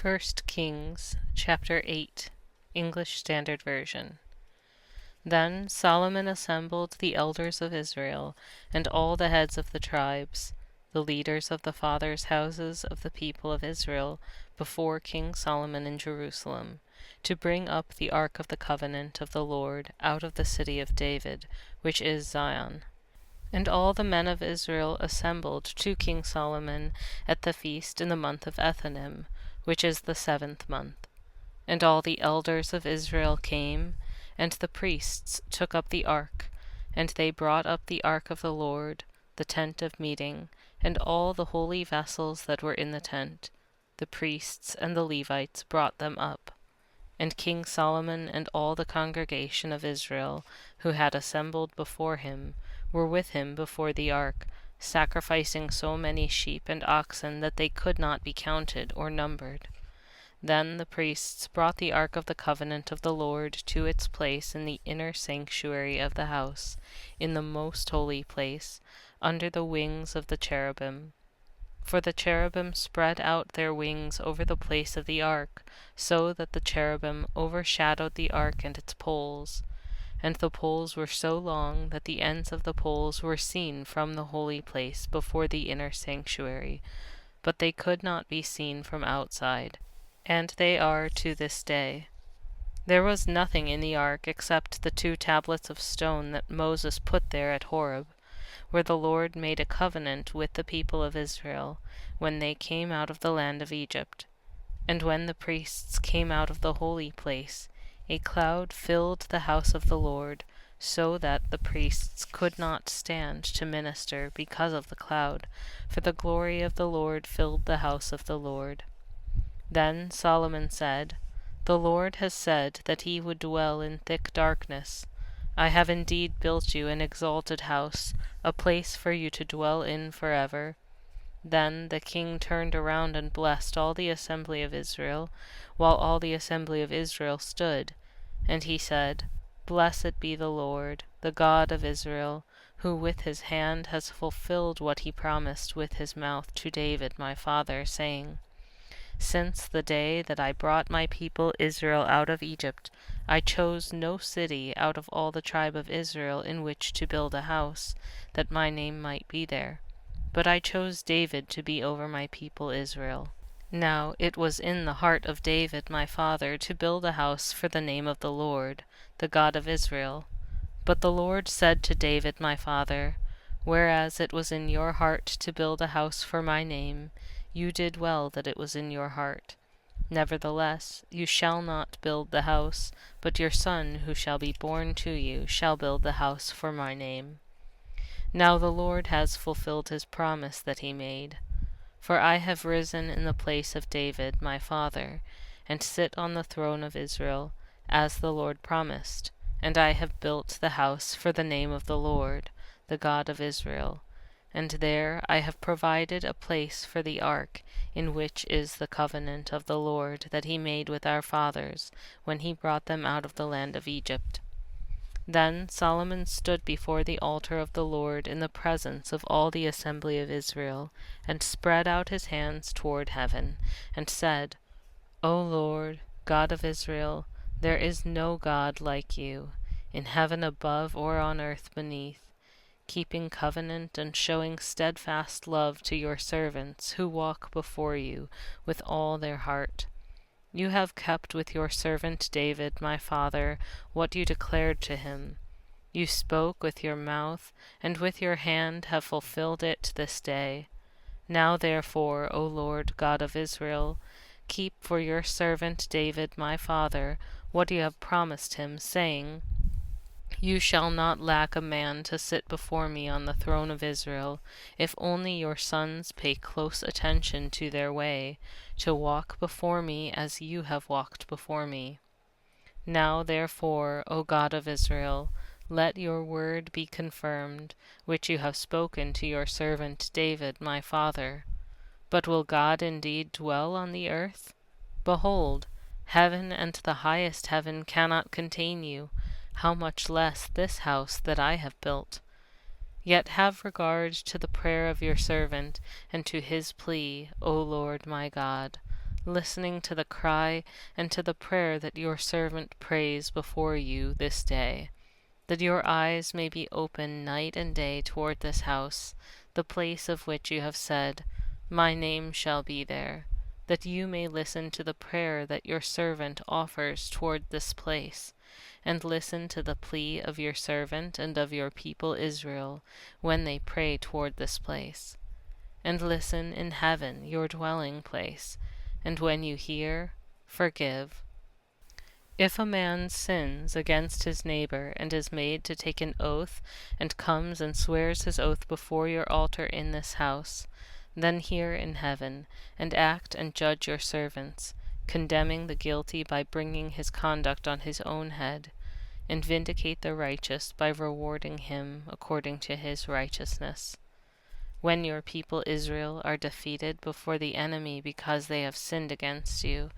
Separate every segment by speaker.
Speaker 1: 1 Kings chapter 8, English Standard Version. Then Solomon assembled the elders of Israel, and all the heads of the tribes, the leaders of the fathers' houses of the people of Israel, before King Solomon in Jerusalem, to bring up the ark of the covenant of the Lord out of the city of David, which is Zion. And all the men of Israel assembled to King Solomon at the feast in the month of Ethanim, which is the 7th month. And all the elders of Israel came, and the priests took up the ark, and they brought up the ark of the Lord, the tent of meeting, and all the holy vessels that were in the tent. The priests and the Levites brought them up. And King Solomon and all the congregation of Israel, who had assembled before him, were with him before the ark, sacrificing so many sheep and oxen that they could not be counted or numbered. Then the priests brought the ark of the covenant of the Lord to its place in the inner sanctuary of the house, in the most holy place, under the wings of the cherubim. For the cherubim spread out their wings over the place of the ark, so that the cherubim overshadowed the ark and its poles. And the poles were so long that the ends of the poles were seen from the holy place before the inner sanctuary, but they could not be seen from outside, and they are to this day. There was nothing in the ark except the 2 tablets of stone that Moses put there at Horeb, where the Lord made a covenant with the people of Israel when they came out of the land of Egypt. And when the priests came out of the holy place, a cloud filled the house of the Lord, so that the priests could not stand to minister because of the cloud, for the glory of the Lord filled the house of the Lord. Then Solomon said, "The Lord has said that he would dwell in thick darkness. I have indeed built you an exalted house, a place for you to dwell in forever." Then the king turned around and blessed all the assembly of Israel, while all the assembly of Israel stood. And he said, "Blessed be the Lord, the God of Israel, who with his hand has fulfilled what he promised with his mouth to David my father, saying, 'Since the day that I brought my people Israel out of Egypt, I chose no city out of all the tribe of Israel in which to build a house, that my name might be there. But I chose David to be over my people Israel.' Now it was in the heart of David my father to build a house for the name of the Lord, the God of Israel. But the Lord said to David my father, 'Whereas it was in your heart to build a house for my name, you did well that it was in your heart. Nevertheless, you shall not build the house, but your son who shall be born to you shall build the house for my name.' Now the Lord has fulfilled his promise that he made. For I have risen in the place of David my father, and sit on the throne of Israel, as the Lord promised, and I have built the house for the name of the Lord, the God of Israel. And there I have provided a place for the ark, in which is the covenant of the Lord that he made with our fathers, when he brought them out of the land of Egypt." Then Solomon stood before the altar of the Lord in the presence of all the assembly of Israel, and spread out his hands toward heaven, and said, "O Lord, God of Israel, there is no God like you, in heaven above or on earth beneath, keeping covenant and showing steadfast love to your servants who walk before you with all their heart. You have kept with your servant David my father what you declared to him. You spoke with your mouth, and with your hand have fulfilled it this day. Now therefore, O Lord God of Israel, keep for your servant David my father what you have promised him, saying, 'You shall not lack a man to sit before me on the throne of Israel, if only your sons pay close attention to their way, to walk before me as you have walked before me.' Now therefore, O God of Israel, let your word be confirmed, which you have spoken to your servant David my father. But will God indeed dwell on the earth? Behold, heaven and the highest heaven cannot contain you, how much less this house that I have built? Yet have regard to the prayer of your servant, and to his plea, O Lord my God. listening to the cry and to the prayer that your servant prays before you this day, that your eyes may be open night and day toward this house, the place of which you have said, My name shall be there, that you may listen to the prayer that your servant offers toward this place, and listen to the plea of your servant and of your people Israel when they pray toward this place. And listen in heaven, your dwelling place, and when you hear, forgive. If a man sins against his neighbor and is made to take an oath, and comes and swears his oath before your altar in this house, then hear in heaven, and act and judge your servants, condemning the guilty by bringing his conduct on his own head, and vindicate the righteous by rewarding him according to his righteousness. When your people Israel are defeated before the enemy because they have sinned against you,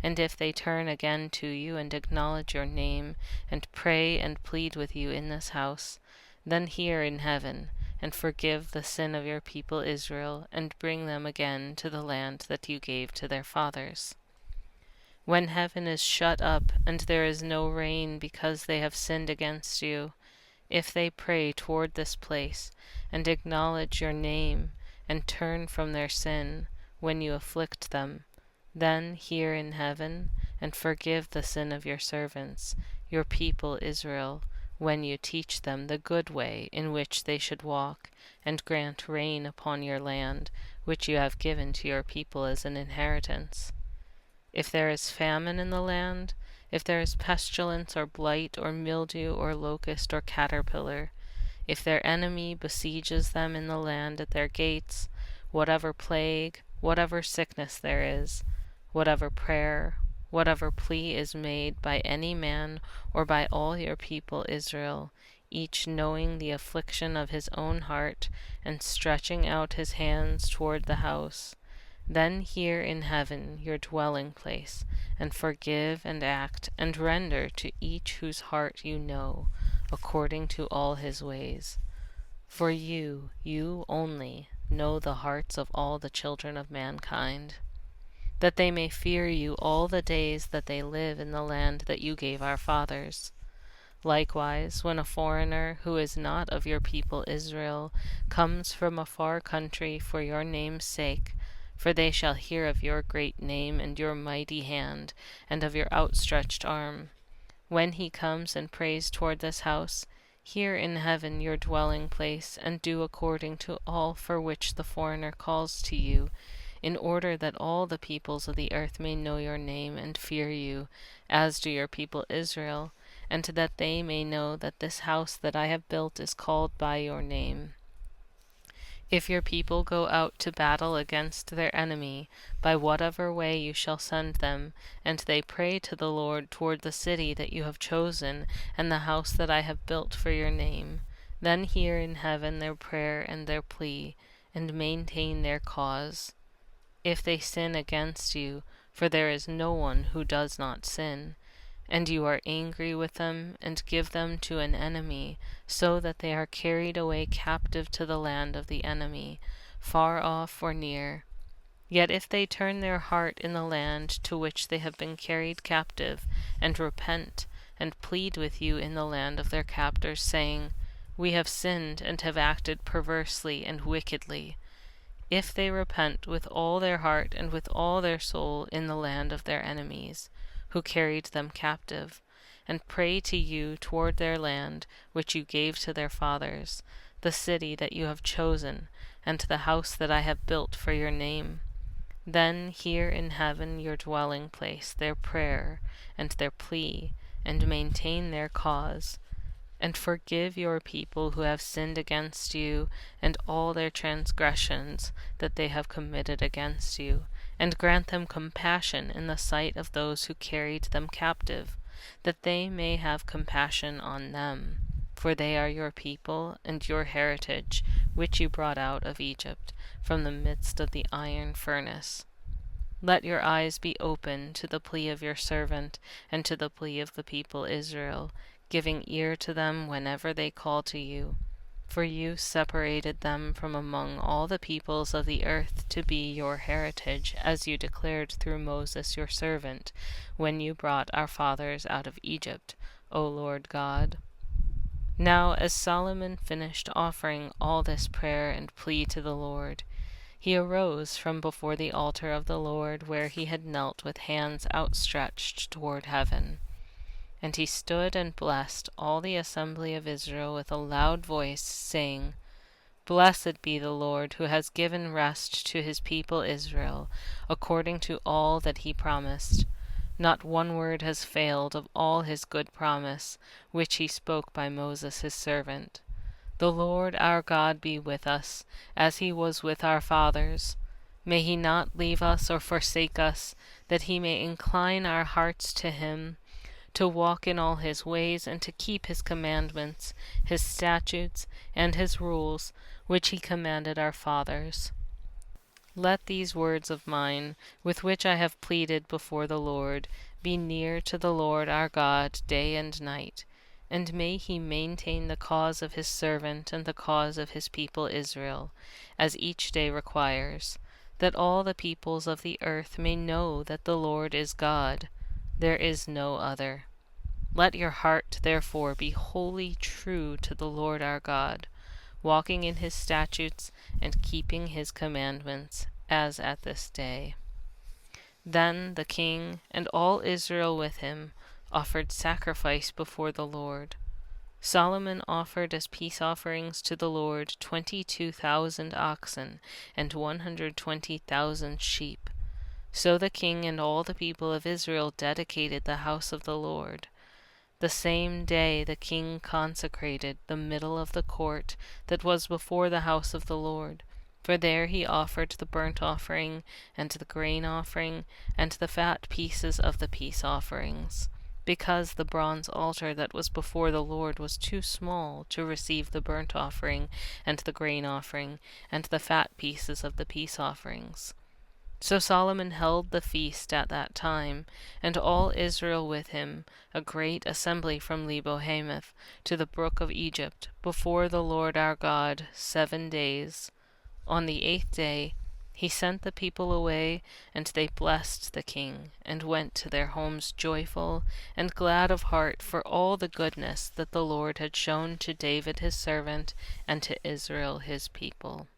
Speaker 1: and if they turn again to you and acknowledge your name, and pray and plead with you in this house, then hear in heaven, and forgive the sin of your people Israel, and bring them again to the land that you gave to their fathers. When heaven is shut up, and there is no rain because they have sinned against you, if they pray toward this place, and acknowledge your name, and turn from their sin when you afflict them, then hear in heaven, and forgive the sin of your servants, your people Israel, when you teach them the good way in which they should walk, and grant rain upon your land, which you have given to your people as an inheritance. If there is famine in the land, if there is pestilence or blight or mildew or locust or caterpillar, if their enemy besieges them in the land at their gates, whatever plague, whatever sickness there is, whatever prayer, whatever plea is made by any man or by all your people Israel, each knowing the affliction of his own heart and stretching out his hands toward the house, then hear in heaven, your dwelling place, and forgive and act and render to each whose heart you know, according to all his ways. For you only, know the hearts of all the children of mankind, that they may fear you all the days that they live in the land that you gave our fathers. Likewise, when a foreigner who is not of your people Israel comes from a far country for your name's sake, for they shall hear of your great name and your mighty hand, and of your outstretched arm. When he comes and prays toward this house, hear in heaven your dwelling place, and do according to all for which the foreigner calls to you, in order that all the peoples of the earth may know your name and fear you, as do your people Israel, and that they may know that this house that I have built is called by your name. If your people go out to battle against their enemy, by whatever way you shall send them, and they pray to the Lord toward the city that you have chosen, and the house that I have built for your name, then hear in heaven their prayer and their plea, and maintain their cause. If they sin against you, for there is no one who does not sin, and you are angry with them, and give them to an enemy, so that they are carried away captive to the land of the enemy, far off or near. Yet if they turn their heart in the land to which they have been carried captive, and repent, and plead with you in the land of their captors, saying, We have sinned and have acted perversely and wickedly, if they repent with all their heart and with all their soul in the land of their enemies, who carried them captive, and pray to you toward their land which you gave to their fathers, the city that you have chosen, and the house that I have built for your name, then hear in heaven your dwelling place their prayer and their plea, and maintain their cause, and forgive your people who have sinned against you, and all their transgressions that they have committed against you, and grant them compassion in the sight of those who carried them captive, that they may have compassion on them, for they are your people and your heritage, which you brought out of Egypt, from the midst of the iron furnace. Let your eyes be open to the plea of your servant, and to the plea of the people Israel, giving ear to them whenever they call to you. For you separated them from among all the peoples of the earth to be your heritage, as you declared through Moses your servant, when you brought our fathers out of Egypt, O Lord God. Now as Solomon finished offering all this prayer and plea to the Lord, he arose from before the altar of the Lord, where he had knelt with hands outstretched toward heaven. And he stood and blessed all the assembly of Israel with a loud voice, saying, Blessed be the Lord, who has given rest to his people Israel, according to all that he promised. Not one word has failed of all his good promise, which he spoke by Moses his servant. The Lord our God be with us, as he was with our fathers. May he not leave us or forsake us, that he may incline our hearts to him, to walk in all his ways, and to keep his commandments, his statutes, and his rules, which he commanded our fathers. Let these words of mine, with which I have pleaded before the Lord, be near to the Lord our God day and night, and may he maintain the cause of his servant and the cause of his people Israel, as each day requires, that all the peoples of the earth may know that the Lord is God, there is no other. Let your heart, therefore, be wholly true to the Lord our God, walking in his statutes and keeping his commandments, as at this day. Then the king and all Israel with him offered sacrifice before the Lord. Solomon offered as peace offerings to the Lord 22,000 oxen and 120,000 sheep. So the king and all the people of Israel dedicated the house of the Lord. The same day the king consecrated the middle of the court that was before the house of the Lord, for there he offered the burnt offering, and the grain offering, and the fat pieces of the peace offerings, because the bronze altar that was before the Lord was too small to receive the burnt offering, and the grain offering, and the fat pieces of the peace offerings. So Solomon held the feast at that time, and all Israel with him, a great assembly from Lebo-Hamath to the brook of Egypt, before the Lord our God 7 days. On the 8th day he sent the people away, and they blessed the king, and went to their homes joyful and glad of heart for all the goodness that the Lord had shown to David his servant and to Israel his people.